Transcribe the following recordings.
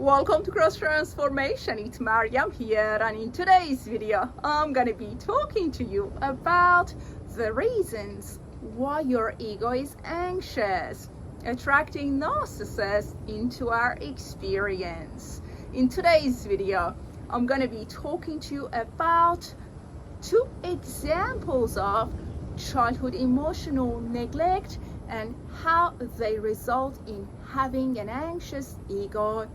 Welcome to Cross Transformation. It's Mariam here, and in today's video I'm gonna be talking to you about the reasons why your ego is anxious, attracting narcissists into our experience. In today's video I'm gonna be talking to you about two examples of childhood emotional neglect and how they result in having an anxious ego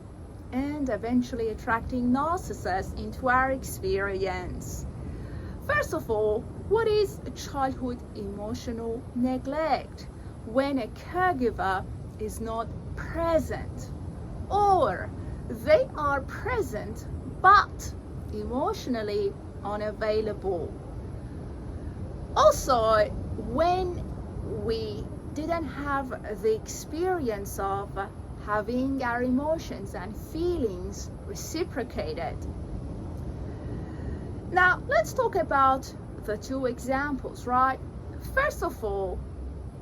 and eventually attracting narcissists into our experience. First of all, what is childhood emotional neglect? When a caregiver is not present, or they are present but emotionally unavailable. Also, when we didn't have the experience of having our emotions and feelings reciprocated. Now, let's talk about the two examples, right? First of all,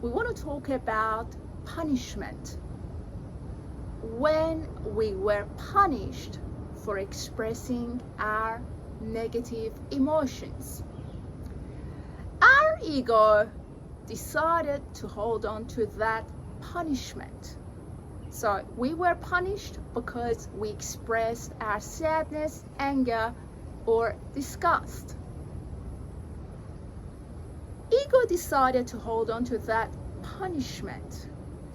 we want to talk about punishment. When we were punished for expressing our negative emotions, our ego decided to hold on to that punishment. So we were punished because we expressed our sadness, anger, or disgust. Ego decided to hold on to that punishment.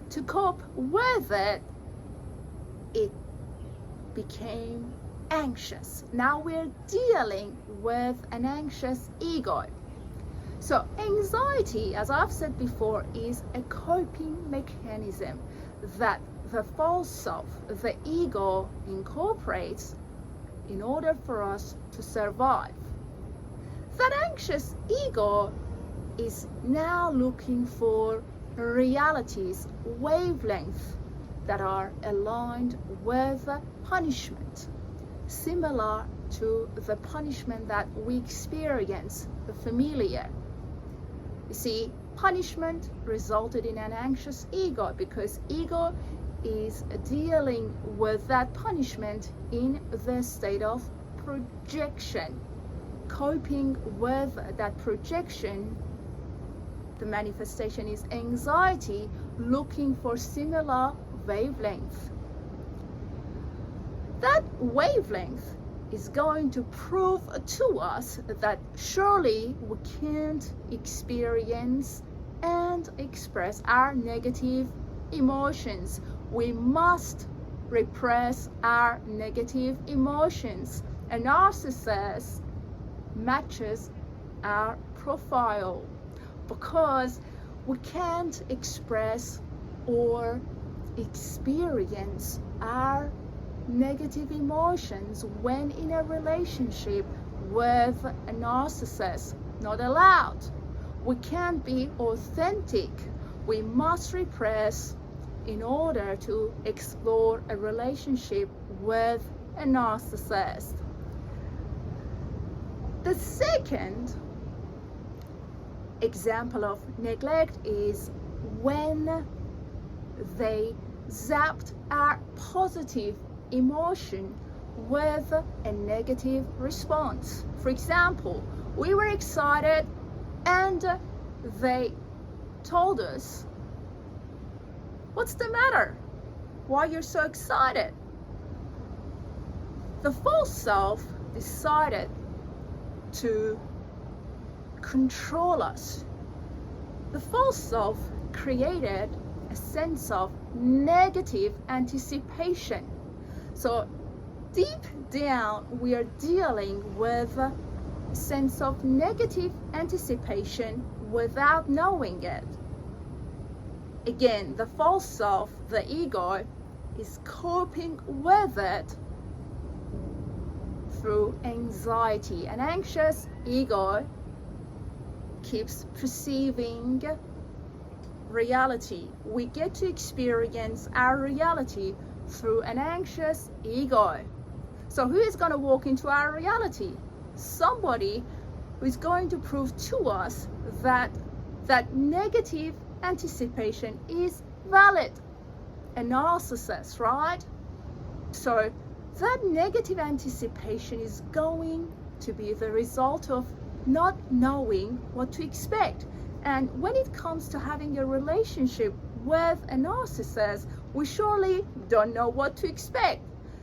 To cope with it, it became anxious. Now we're dealing with an anxious ego. So anxiety, as I've said before, is a coping mechanism that the false self, the ego, incorporates in order for us to survive. That anxious ego is now looking for realities, wavelengths that are aligned with punishment, similar to the punishment that we experience, the familiar. You see, punishment resulted in an anxious ego because ego is dealing with that punishment in the state of projection. Coping with that projection, the manifestation is anxiety, looking for similar wavelength. That wavelength is going to prove to us that surely we can't experience and express our negative emotions. We must repress our negative emotions. A narcissist matches our profile because we can't express or experience our negative emotions when in a relationship with a narcissist. Not allowed. We can't be authentic. We must repress in order to explore a relationship with a narcissist. The second example of neglect is when they zapped our positive emotion with a negative response. For example, we were excited and they told us, "What's the matter? Why you're so excited?" The false self decided to control us. The false self created a sense of negative anticipation. So deep down, we are dealing with a sense of negative anticipation without knowing it. Again, the false self, the ego, is coping with it through anxiety. An anxious ego keeps perceiving reality. We get to experience our reality through an anxious ego. So who is going to walk into our reality? Somebody who is going to prove to us that that negative anticipation is valid. A narcissist, right? So that negative anticipation is going to be the result of not knowing what to expect. And when it comes to having a relationship with a narcissist, we surely don't know what to expect.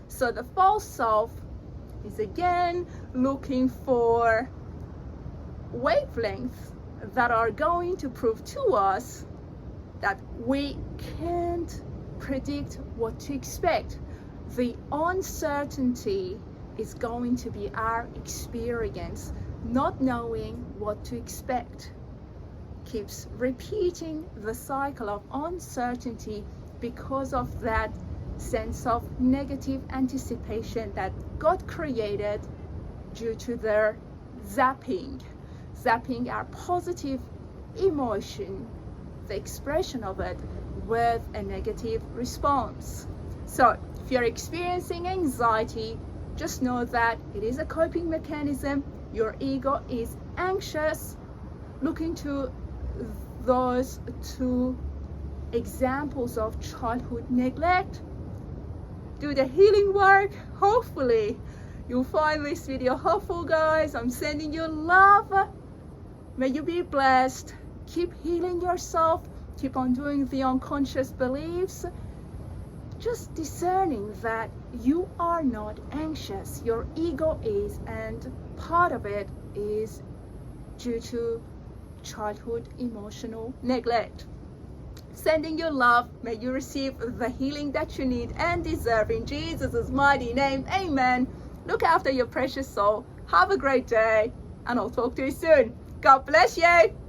So the false self is again looking for wavelengths that are going to prove to us that we can't predict what to expect. The uncertainty is going to be our experience. Not knowing what to expect keeps repeating the cycle of uncertainty because of that sense of negative anticipation that got created due to their zapping our positive emotion, the expression of it, with a negative response. So if you're experiencing anxiety, just know that it is a coping mechanism. Your ego is anxious. Look into those two examples of childhood neglect. Do the healing work. Hopefully you'll find this video helpful, guys. I'm sending you love. May you be blessed. Keep healing yourself. Keep on doing the unconscious beliefs. Just discerning that you are not anxious. Your ego is, and part of it is due to childhood emotional neglect. Sending you love. May you receive the healing that you need and deserve in Jesus' mighty name. Amen. Look after your precious soul. Have a great day, and I'll talk to you soon. God bless you.